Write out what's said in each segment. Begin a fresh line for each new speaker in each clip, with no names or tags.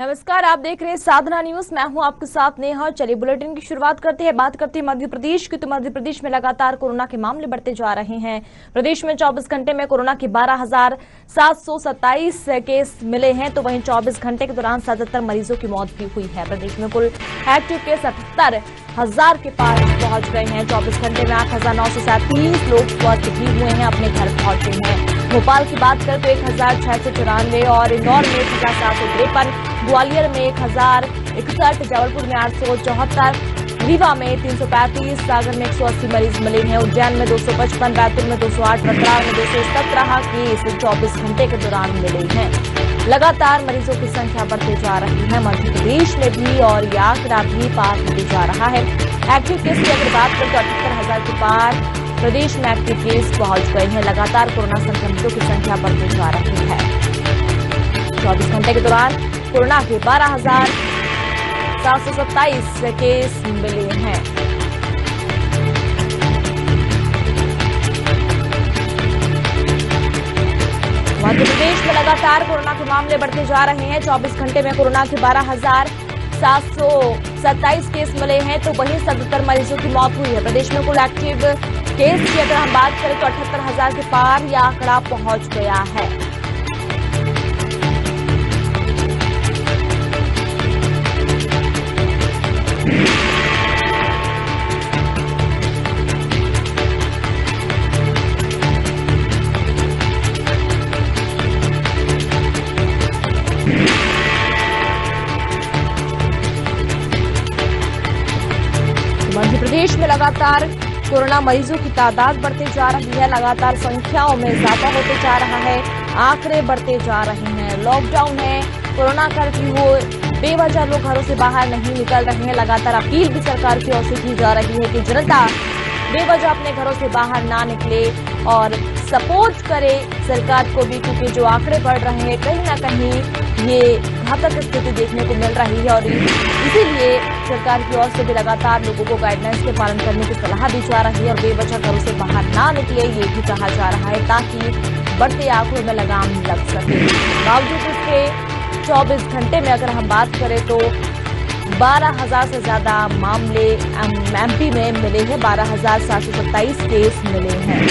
नमस्कार, आप देख रहे हैं साधना न्यूज। मैं हूं आपके साथ नेहा। चलिए बुलेटिन की शुरुआत करते हैं। बात करते हैं मध्य प्रदेश की। तो मध्य प्रदेश में लगातार कोरोना के मामले बढ़ते जा रहे हैं। प्रदेश में 24 घंटे में कोरोना के 12,727 केस मिले हैं, तो वहीं 24 घंटे के दौरान 77 मरीजों की मौत भी हुई है। प्रदेश में कुल एक्टिव केस 78,000 के पार पहुंच गए हैं। 24 घंटे में 8,937 लोग स्वस्थ भी हुए हैं, अपने घर पहुंचे हैं। भोपाल की बात करें तो 1,694 और इंदौर में 1,753, ग्वालियर में 1,061, जबलपुर में 874, रीवा में 335, सागर में 180 मरीज मिले हैं। उज्जैन में 255, बैतूल में 208, रतलाम में 217 केस 24 घंटे के दौरान मिले हैं। लगातार मरीजों की संख्या बढ़ती जा रही है मध्य प्रदेश में भी, और ये आंकड़ा भी पार होते जा रहा है। एक्टिव केस की अगर बात करें तो 78,000 के पार प्रदेश में एक्टिव केस पहुंच गए हैं। लगातार कोरोना संक्रमितों की संख्या बढ़ती जा रही है। 24 घंटे के दौरान कोरोना के 12,727 केस मिले हैं। मध्य प्रदेश में लगातार कोरोना के मामले बढ़ते जा रहे हैं। 24 घंटे में कोरोना के 12,727 केस मिले हैं, तो वहीं 77 मरीजों की मौत हुई है। प्रदेश में कुल एक्टिव केस की अगर हम बात करें तो 78,000 के पार यह आंकड़ा पहुंच गया है। मध्य प्रदेश में लगातार कोरोना मरीजों की तादाद बढ़ती जा रही है। लगातार संख्याओं में इजाफा होते जा रहा है, आंकड़े बढ़ते जा रहे हैं। लॉकडाउन है, कोरोना कर्फ्यू हो, बेवजह लोग घरों से बाहर नहीं निकल रहे हैं। लगातार अपील भी सरकार की ओर से की जा रही है कि जनता बेवजह अपने घरों से बाहर ना निकले और सपोर्ट करे सरकार को भी, क्योंकि जो आंकड़े बढ़ रहे हैं कहीं ना कहीं ये घातक स्थिति देखने को मिल रही है। और इसीलिए सरकार की ओर से भी लगातार लोगों को गाइडलाइंस के पालन करने की सलाह दी जा रही है और बेवजह घरों से बाहर ना निकले ये भी कहा जा रहा है, ताकि बढ़ते आंकड़ों में लगाम लग सके। बावजूद इसके 24 घंटे में अगर हम बात करें तो 12,000 से ज्यादा मामले एमपी में मिले हैं। 12,727 केस मिले हैं।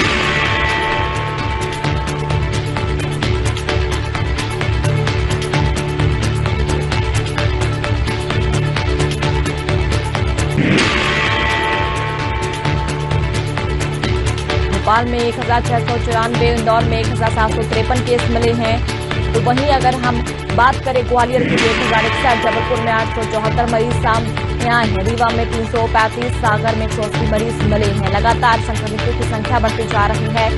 भोपाल में 1,694, इंदौर में 1,753 केस मिले हैं। तो वहीं अगर हम बात करें ग्वालियर की 1,061, जबलपुर में 874 मरीज सामने आए हैं। रीवा में 335, सागर में 180 मरीज मिले हैं। लगातार संक्रमितों की संख्या बढ़ती जा रही है।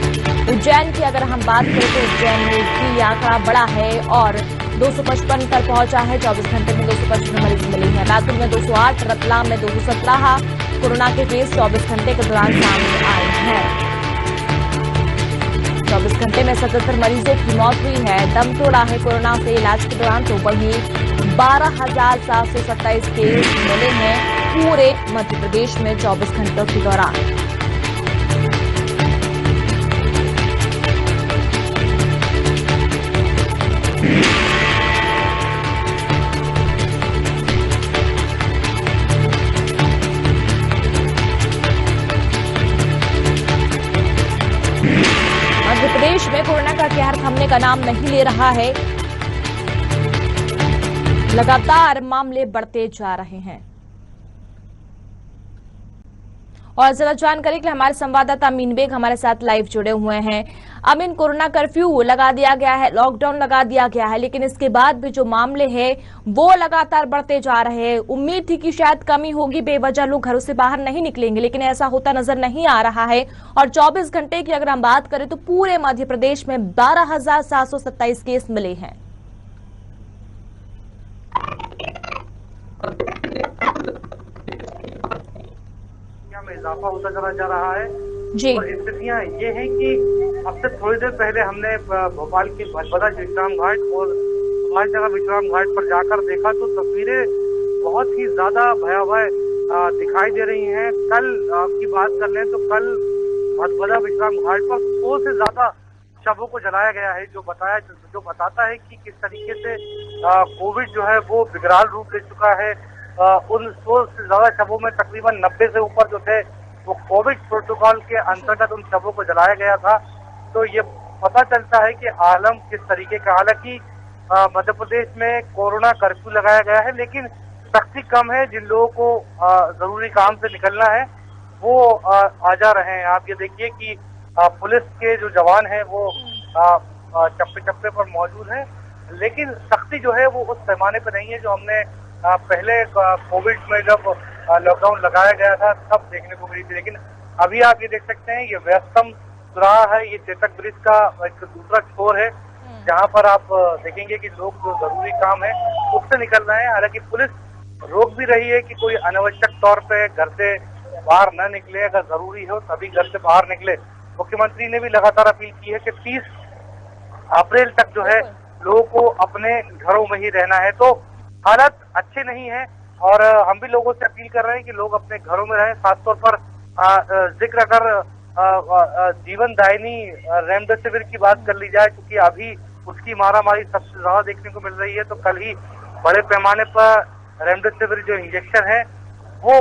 उज्जैन की अगर हम बात करें तो उज्जैन में भी आंकड़ा बड़ा है और 255 पर पहुंचा है। 24 घंटे में 255 मरीज मिले हैं। बैतूल में 208, रतलाम में 217 कोरोना के केस 24 घंटे के दौरान सामने आए हैं। 24 घंटे में 77 मरीजों की मौत हुई है। दम तोड़ा है कोरोना से इलाज के दौरान, तो वहीं 12,727 केस मिले हैं पूरे मध्य प्रदेश में 24 घंटों के दौरान। मध्य प्रदेश में कोरोना का कहर थमने का नाम नहीं ले रहा है। लगातार मामले बढ़ते जा रहे हैं। और ज्यादा जानकारी के लिए हमारे संवाददाता अमीन बेग हमारे साथ लाइव जुड़े हुए हैं। अमीन, कोरोना कर्फ्यू लगा दिया गया है, लॉकडाउन लगा दिया गया है, लेकिन इसके बाद भी जो मामले हैं वो लगातार बढ़ते जा रहे हैं। उम्मीद थी कि शायद कमी होगी, बेवजह लोग घरों से बाहर नहीं निकलेंगे, लेकिन ऐसा होता नजर नहीं आ रहा है। और 24 घंटे की अगर हम बात करें तो पूरे मध्य प्रदेश में 12,727 केस मिले हैं।
में इजाफा होता चला जा रहा है
जी।
और स्थितियां ये हैं कि अब से थोड़ी देर पहले हमने भोपाल के भदभदा विश्राम घाट और सुभाष नगर विश्राम घाट पर जाकर देखा तो तस्वीरें बहुत ही ज्यादा भयावह दिखाई दे रही हैं। कल की बात कर लें तो कल भदभदा विश्राम घाट पर 100 से ज्यादा शवों को जलाया गया है, जो बताता है कि किस तरीके से कोविड जो है वो विकराल रूप ले चुका है। उन 100 से ज्यादा शवों में तकरीबन 90 से ऊपर जो थे वो कोविड प्रोटोकॉल के अंतर्गत उन शवों को जलाया गया था। तो ये पता चलता है कि आलम किस तरीके का, हालांकि मध्य प्रदेश में कोरोना कर्फ्यू लगाया गया है, लेकिन सख्ती कम है। जिन लोगों को जरूरी काम से निकलना है वो आ जा रहे हैं। आप ये देखिए कि पुलिस के जो जवान हैं वो चप्पे चप्पे पर मौजूद हैं, लेकिन सख्ती जो है वो उस पैमाने पर नहीं है जो हमने पहले कोविड में जब लॉकडाउन लगाया गया था तब देखने को मिली थी। लेकिन अभी आप ये देख सकते हैं ये व्यस्तम चौराहा है, ये चेतक ब्रिज का एक दूसरा छोर है जहां पर आप देखेंगे कि लोग जो जरूरी काम है उससे निकल रहे हैं। हालांकि पुलिस रोक भी रही है कि कोई अनावश्यक तौर पे घर से बाहर न निकले, अगर जरूरी हो तभी घर से बाहर निकले। मुख्यमंत्री ने भी लगातार अपील की है कि 30 अप्रैल तक जो है लोगों को अपने घरों में ही रहना है। तो हालात अच्छे नहीं है और हम भी लोगों से अपील कर रहे हैं कि लोग अपने घरों में रहें। खासतौर पर जिक्र अगर जीवन दायिनी रेमडेसिविर की बात कर ली जाए, क्योंकि अभी उसकी मारामारी सबसे ज्यादा देखने को मिल रही है। तो कल ही बड़े पैमाने पर रेमडेसिविर जो इंजेक्शन है वो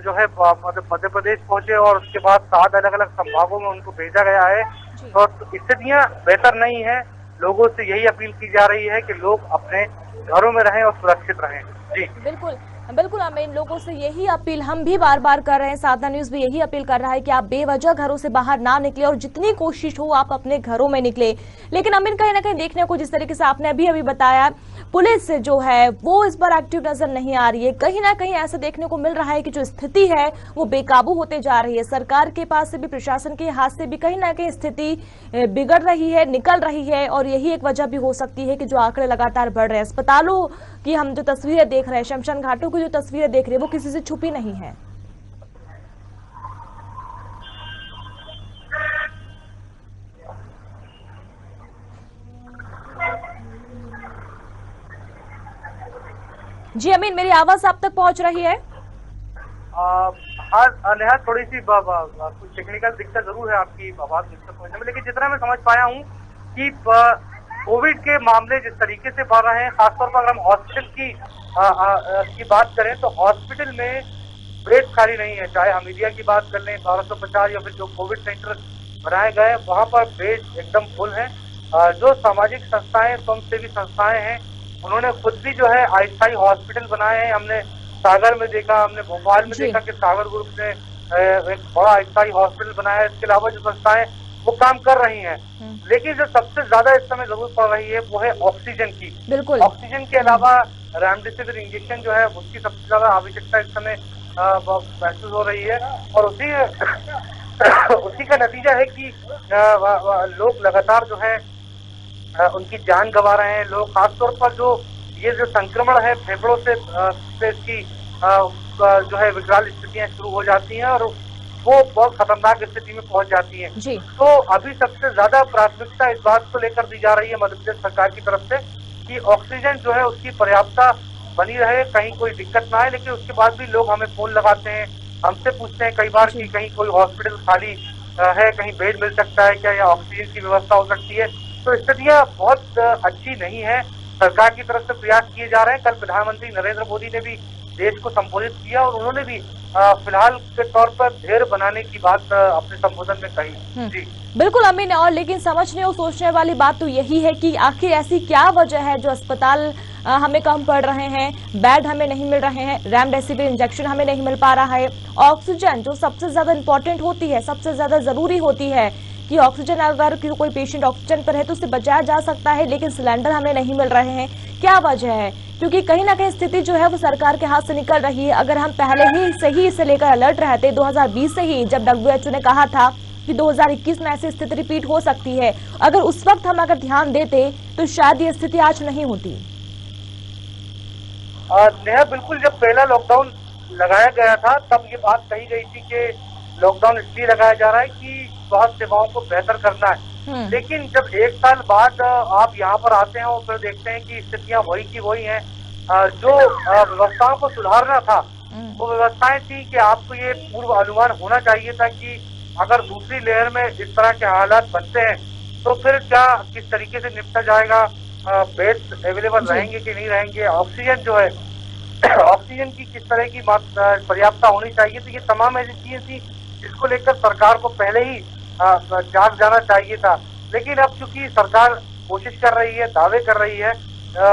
जो है मध्य प्रदेश पहुंचे और उसके बाद 7 अलग अलग संभागों में उनको भेजा गया है। तो स्थितियां बेहतर नहीं है। लोगों से यही अपील की जा रही है कि लोग अपने घरों में रहें और सुरक्षित रहें। जी
बिल्कुल बिल्कुल, अमीन, लोगों से यही अपील हम भी बार बार कर रहे हैं। साधना न्यूज भी यही अपील कर रहा है कि आप बेवजह घरों से बाहर ना निकले और जितनी कोशिश हो आप अपने घरों में निकले। लेकिन अमीन, कहीं ना कहीं देखने को जिस तरीके से आपने अभी बताया, पुलिस जो है वो इस बार एक्टिव नजर नहीं आ रही है। कहीं ना कहीं ऐसा देखने को मिल रहा है कि जो स्थिति है वो बेकाबू होते जा रही है। सरकार के पास से भी, प्रशासन के हाथ से भी कहीं ना कहीं स्थिति बिगड़ रही है, निकल रही है। और यही एक वजह भी हो सकती है कि जो आंकड़े लगातार बढ़ रहे हैं। अस्पतालों की हम जो तस्वीरें देख रहे हैं, शमशान घाटों की जो तस्वीरें देख रहे हैं, वो किसी से छुपी नहीं है। जी अमीन, मेरी आवाज आप तक पहुंच रही है?
हाँ नेहा, थोड़ी सी कुछ टेक्निकल दिक्कत जरूर है आपकी आवाज तक पहुंचने में, लेकिन जितना मैं समझ पाया हूँ कि कोविड के मामले जिस तरीके से बढ़ रहे हैं, खासतौर पर अगर हम हॉस्पिटल की बात करें तो हॉस्पिटल में बेड खाली नहीं है। चाहे हमीदिया की बात कर लें, 1250 या फिर जो कोविड सेंटर बनाए गए वहां पर बेड एकदम फुल है। जो सामाजिक संस्थाएं, स्वयंसेवी संस्थाएं हैं, उन्होंने खुद भी जो है अस्थायी हॉस्पिटल बनाए हैं। हमने सागर में देखा, हमने भोपाल में देखा कि सागर ग्रुप ने एक बड़ा अस्थायी हॉस्पिटल बनाया है। इसके अलावा जो संस्थाएं वो काम कर रही हैं, लेकिन जो सबसे ज्यादा इस समय जरूरत पड़ रही है वो है ऑक्सीजन की।
बिल्कुल,
ऑक्सीजन के अलावा रेमडेसिविर इंजेक्शन जो है उसकी सबसे ज्यादा आवश्यकता इस समय महसूस हो रही है। और उसी का नतीजा है कि लोग लगातार जो है उनकी जान गंवा रहे हैं। लोग खासतौर पर जो ये जो संक्रमण है फेफड़ों से इसकी जो है विकराल स्थितियां शुरू हो जाती हैं और वो बहुत खतरनाक स्थिति में पहुंच जाती हैं। तो अभी सबसे ज्यादा प्राथमिकता इस बात को लेकर दी जा रही है मध्य प्रदेश सरकार की तरफ से कि ऑक्सीजन जो है उसकी पर्याप्तता बनी रहे, कहीं कोई दिक्कत ना आए। लेकिन उसके बाद भी लोग हमें फोन लगाते हैं, हमसे पूछते हैं कई बार कि कहीं कोई हॉस्पिटल खाली है, कहीं बेड मिल सकता है क्या, या ऑक्सीजन की व्यवस्था हो सकती है। तो स्थितियां बहुत अच्छी नहीं है। सरकार की तरफ से प्रयास किए जा रहे हैं। कल प्रधानमंत्री नरेंद्र मोदी ने भी देश को संबोधित किया और उन्होंने भी फिलहाल के तौर पर धैर्य बनाने की बात अपने संबोधन में कही। जी
बिल्कुल अमीन, और लेकिन समझने और सोचने वाली बात तो यही है कि आखिर ऐसी क्या वजह है जो अस्पताल हमें कम पड़ रहे हैं, बेड हमें नहीं मिल रहे हैं, रेमडेसिविर इंजेक्शन हमें नहीं मिल पा रहा है, ऑक्सीजन जो सबसे ज्यादा इंपॉर्टेंट होती है, सबसे ज्यादा जरूरी होती है कि ऑक्सीजन, अगर कोई पेशेंट ऑक्सीजन पर है तो उससे बचाया जा सकता है, लेकिन सिलेंडर हमें नहीं मिल रहे हैं। क्या वजह है? क्योंकि कहीं ना कहीं स्थिति जो है वो सरकार के हाथ से निकल रही है। अगर हम पहले ही से ही इसे लेकर अलर्ट रहते, 2020 से ही जब WHO ने कहा था कि 2021 में ऐसी स्थिति रिपीट हो सकती है, अगर उस वक्त हम अगर ध्यान देते तो शायद ये स्थिति आज नहीं होती।
नेहा, बिल्कुल, जब पहला लॉकडाउन लगाया गया था तब ये बात कही गई थी कि लॉकडाउन इसलिए लगाया जा रहा है कि स्वास्थ्य सेवाओं को बेहतर करना है। लेकिन जब 1 साल बाद आप यहाँ पर आते हैं और फिर देखते हैं कि स्थितियां वही की वही हैं, जो व्यवस्थाओं को सुधारना था वो व्यवस्थाएं थी कि आपको ये पूर्व अनुमान होना चाहिए था कि अगर दूसरी लहर में इस तरह के हालात बनते हैं तो फिर क्या, किस तरीके से निपटा जाएगा, बेड्स अवेलेबल रहेंगे कि नहीं रहेंगे, ऑक्सीजन जो है ऑक्सीजन की किस तरह की पर्याप्तता होनी चाहिए, तो ये तमाम ऐसी चीजें थी जिसको लेकर सरकार को पहले ही जाग जाना चाहिए था। लेकिन अब चूंकि सरकार कोशिश कर रही है, दावे कर रही है,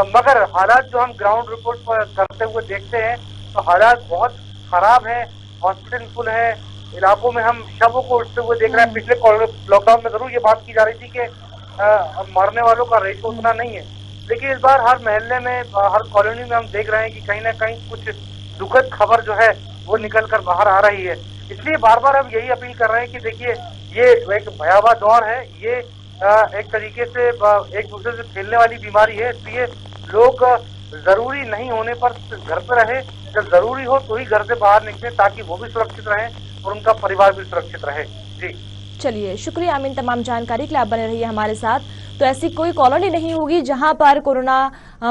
मगर हालात जो हम ग्राउंड रिपोर्ट पर करते हुए देखते हैं तो हालात बहुत खराब है। हॉस्पिटल फुल है, इलाकों में हम शवों को उठते हुए देख रहे हैं। पिछले लॉकडाउन में जरूर ये बात की जा रही थी कि मरने वालों का रेशो उतना नहीं है, लेकिन इस बार हर मोहल्ले में, हर कॉलोनी में हम देख रहे हैं कि कहीं ना कहीं कुछ दुखद खबर जो है वो निकल कर बाहर आ रही है। इसलिए बार बार हम यही अपील कर रहे हैं कि देखिए, ये एक भयावह दौर है, ये एक तरीके से एक दूसरे से फैलने वाली बीमारी है। इसलिए लोग जरूरी नहीं होने पर घर पे रहे, जब जरूरी हो तो ही घर से बाहर निकले, ताकि वो भी सुरक्षित रहे और उनका परिवार भी सुरक्षित रहे। जी
चलिए, शुक्रिया अमीन तमाम जानकारी के लिए। आप बने रहिए हमारे साथ। तो ऐसी कोई कॉलोनी नहीं होगी जहां पर कोरोना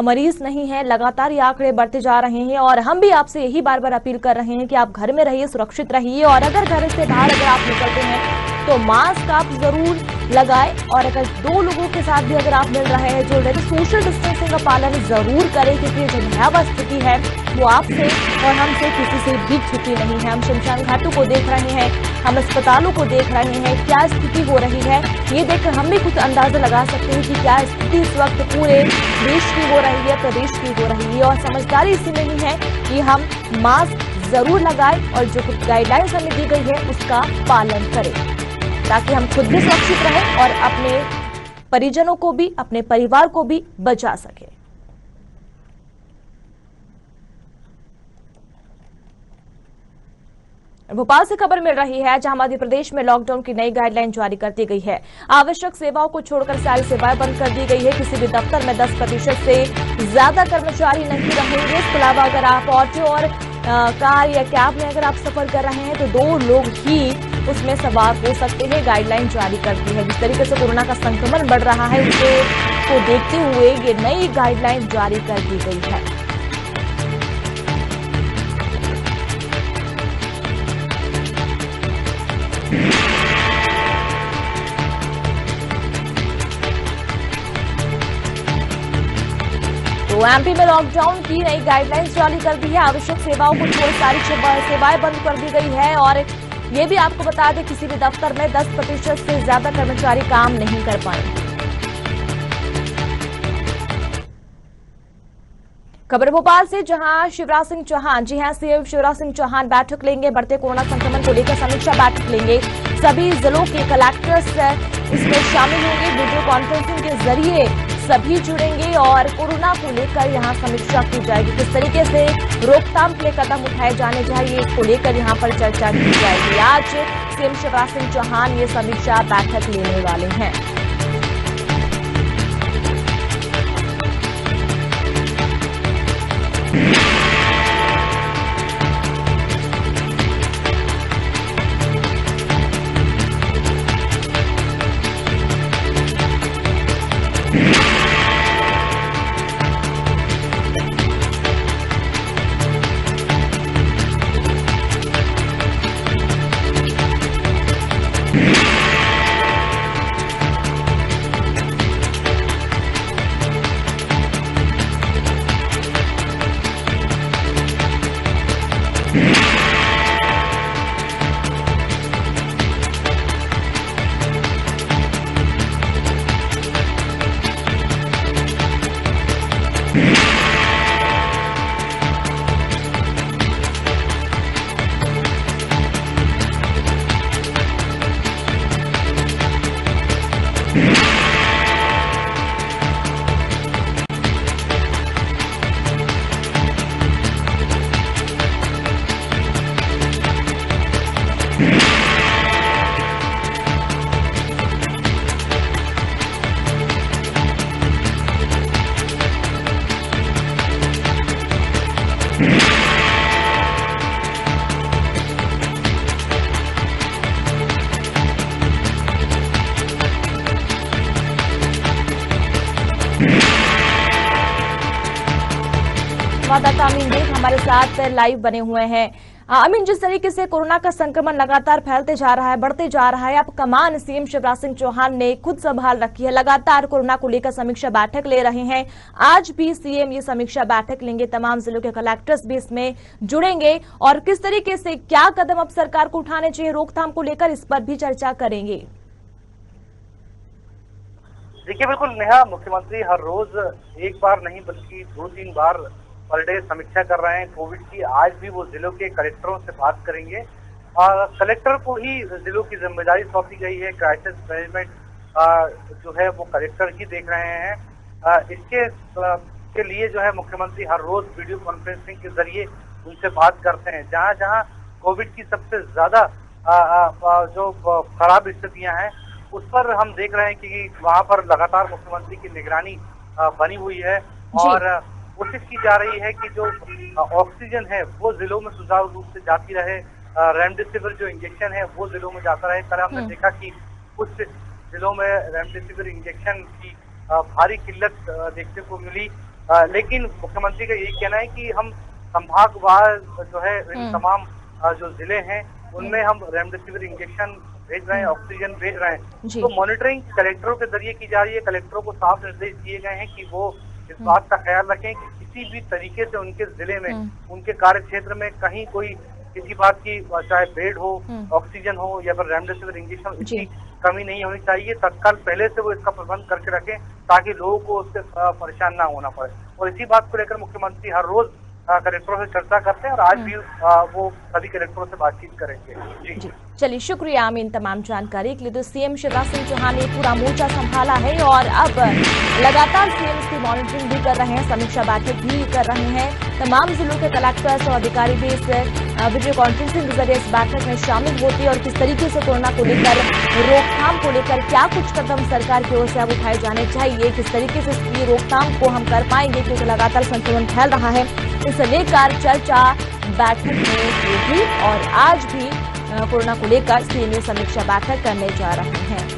मरीज नहीं है। लगातार ये आंकड़े बढ़ते जा रहे हैं और हम भी आपसे यही बार बार अपील कर रहे हैं कि आप घर में रहिए, सुरक्षित रहिए, और अगर घर से बाहर अगर आप निकलते हैं तो मास्क आप जरूर लगाएं, और अगर दो लोगों के साथ भी अगर आप मिल रहे हैं, जुड़ रहे, तो सोशल डिस्टेंसिंग का पालन जरूर करें, क्योंकि जो भयावह स्थिति है वो आपसे और हमसे किसी से भी छुपी नहीं है। हम शमशान घाटों को देख रहे हैं, हम अस्पतालों को देख रहे हैं, क्या स्थिति हो रही है ये देखकर हम भी कुछ अंदाजा लगा सकते हैं कि क्या स्थिति इस वक्त पूरे देश की हो रही है, प्रदेश की हो रही है। और समझदारी इसी में ही है कि हम मास्क जरूर लगाएं और जो कुछ गाइडलाइंस हमें दी गई है उसका पालन करें, ताकि हम खुद भी सुरक्षित रहें और अपने परिजनों को भी, अपने परिवार को भी बचा सके। भोपाल से खबर मिल रही है, जहां मध्य प्रदेश में लॉकडाउन की नई गाइडलाइन जारी कर दी गई है। आवश्यक सेवाओं को छोड़कर सारी सेवाएं बंद कर दी गई है। किसी भी दफ्तर में 10% से ज्यादा कर्मचारी नहीं रहेंगे। इसके अलावा अगर आप ऑटो और कार या कैब में अगर आप सफर कर रहे हैं तो 2 लोग ही उसमें सवार हो सकते हैं। गाइडलाइन जारी कर दी है। जिस तरीके से कोरोना का संक्रमण बढ़ रहा है उसको देखते हुए ये नई गाइडलाइन जारी कर दी गई है। तो एमपी में लॉकडाउन की नई गाइडलाइंस जारी कर दी है। आवश्यक सेवाओं को छोड़ सारी सेवाएं बंद कर दी गई है। और ये भी आपको बता दें, किसी भी दफ्तर में 10% से ज्यादा कर्मचारी काम नहीं कर पाएंगे। खबर भोपाल से, जहां शिवराज सिंह चौहान, जी हां, सीएम शिवराज सिंह चौहान बैठक लेंगे। बढ़ते कोरोना संक्रमण को लेकर समीक्षा बैठक लेंगे। सभी जिलों के कलेक्टर्स इसमें शामिल होंगे। वीडियो कॉन्फ्रेंसिंग के जरिए सभी जुड़ेंगे और कोरोना को लेकर यहां समीक्षा की जाएगी। किस तरीके से रोकथाम के लिए कदम उठाए जाने चाहिए, इसको लेकर यहां पर चर्चा की जाएगी। आज सीएम शिवराज सिंह चौहान ये समीक्षा बैठक लेने वाले हैं। संवाददाता अमीन बेग हमारे साथ लाइव बने हुए हैं। अमीन, जिस तरीके से कोरोना का संक्रमण लगातार फैलते जा रहा है, बढ़ते जा रहा है, अब कमान सीएम शिवराज सिंह चौहान ने खुद संभाल रखी है। लगातार कोरोना को लेकर समीक्षा बैठक ले रहे हैं। आज भी सीएम ये समीक्षा बैठक लेंगे, तमाम जिलों के कलेक्टर्स भी इसमें जुड़ेंगे और किस तरीके से क्या कदम अब सरकार को उठाने चाहिए रोकथाम को लेकर, इस पर भी चर्चा करेंगे।
देखिए, बिल्कुल नेहा, मुख्यमंत्री हर रोज एक बार नहीं बल्कि 2-3 बार पर डे समीक्षा कर रहे हैं कोविड की। आज भी वो जिलों के कलेक्टरों से बात करेंगे और कलेक्टर को ही जिलों की जिम्मेदारी सौंपी गई है। क्राइसिस मैनेजमेंट जो है वो कलेक्टर ही देख रहे हैं। इसके के लिए जो है मुख्यमंत्री हर रोज वीडियो कॉन्फ्रेंसिंग के जरिए उनसे बात करते हैं। जहां जहां कोविड की सबसे ज्यादा जो खराब स्थितियां हैं उस पर हम देख रहे हैं कि वहां पर लगातार मुख्यमंत्री की निगरानी बनी हुई है और कोशिश की जा रही है कि जो ऑक्सीजन है वो जिलों में सुचारू रूप से जाती रहे। रेमडेसिविर जो इंजेक्शन है वो जिलों में जाता रहे। कल हमने देखा कि कुछ जिलों में रेमडेसिविर इंजेक्शन की भारी किल्लत देखने को मिली, लेकिन मुख्यमंत्री का यही कहना है कि हम संभागवार जो है इन तमाम जो जिले हैं उनमें हम रेमडेसिविर इंजेक्शन भेज रहे हैं, ऑक्सीजन भेज रहे हैं। तो मॉनिटरिंग कलेक्टरों के जरिए की जा रही है। कलेक्टरों को साफ निर्देश दिए गए हैं कि वो इस बात का ख्याल रखें कि किसी भी तरीके से उनके जिले में, उनके कार्य क्षेत्र में कहीं कोई किसी बात की, चाहे बेड हो, ऑक्सीजन हो या फिर रेमडेसिविर इंजेक्शन, इसकी कमी नहीं होनी चाहिए। तत्काल पहले से वो इसका प्रबंध करके रखें ताकि लोगों को उससे परेशान ना होना पड़े। और इसी बात को लेकर मुख्यमंत्री हर रोज कलेक्टरों से चर्चा करते हैं और आज भी वो सभी कलेक्टरों से बातचीत करेंगे। जी
चलिए, शुक्रिया आमीन तमाम जानकारी के लिए। तो सीएम शिवराज सिंह चौहान ने पूरा मोर्चा संभाला है और अब लगातार सीएम इसकी मॉनिटरिंग भी कर रहे हैं, समीक्षा बैठक भी कर रहे हैं। तमाम जिलों के कलेक्टर्स और अधिकारी भी इस वीडियो कॉन्फ्रेंसिंग के जरिए इस बैठक में शामिल होती है और किस तरीके से कोरोना को लेकर, रोकथाम को लेकर क्या कुछ कदम सरकार की ओर से अब उठाए जाने चाहिए, किस तरीके से इसकी रोकथाम को हम कर पाएंगे क्योंकि लगातार संक्रमण फैल रहा है, इसे लेकर चर्चा बैठक में होगी। और आज भी कोरोना को लेकर सीएम समीक्षा बैठक करने जा रहे हैं।